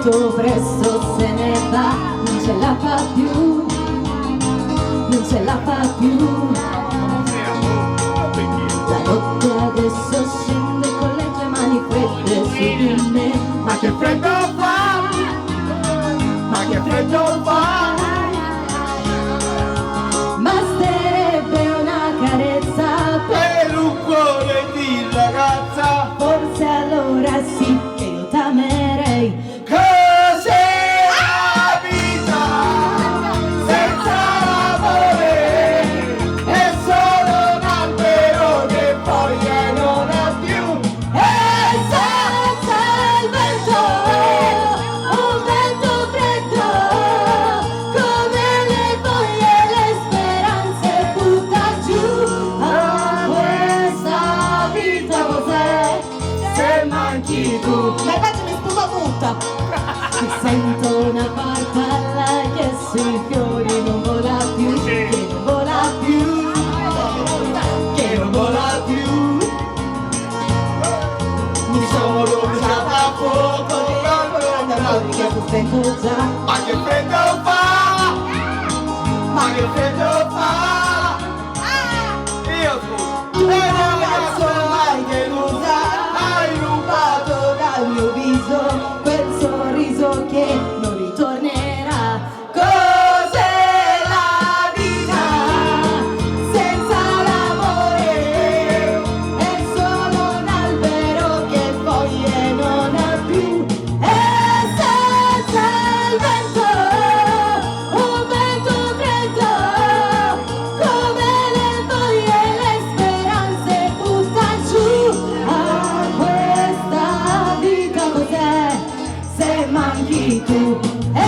molto presto se ne va, non ce la fa più, non ce la fa più. La notte adesso scende con le tue mani fredde su di me. Ma che freddo fa, ma che freddo fa. Basterebbe una carezza Per un cuore di ragazza, forse allora sì che io t'amerei. cos'è la vita senza l'amore? È solo un albero che foglie non ha più. E senza il vento, un vento freddo, come le foglie le speranze butta giù. Ah, questa vita cos'è? Se manchi tu, Ma infatti mi sputa tutta. Mi sento una farfalla che sui fiori non vola più, che non vola più, che non vola più. mi sono bruciata a fuoco di Amori che tu sento già. Ma che freddo fa, ma che freddo fa. Io scuso, Tu ragazzo mai delusa, hai rubato dal mio viso quel sorriso che non ritornerà. Cos'è la vita senza l'amore? È solo un albero che foglie non ha più. E senza il vento, un vento freddo, come le foglie le speranze butta giù. Ah, questa vita cos'è se manchi tu? E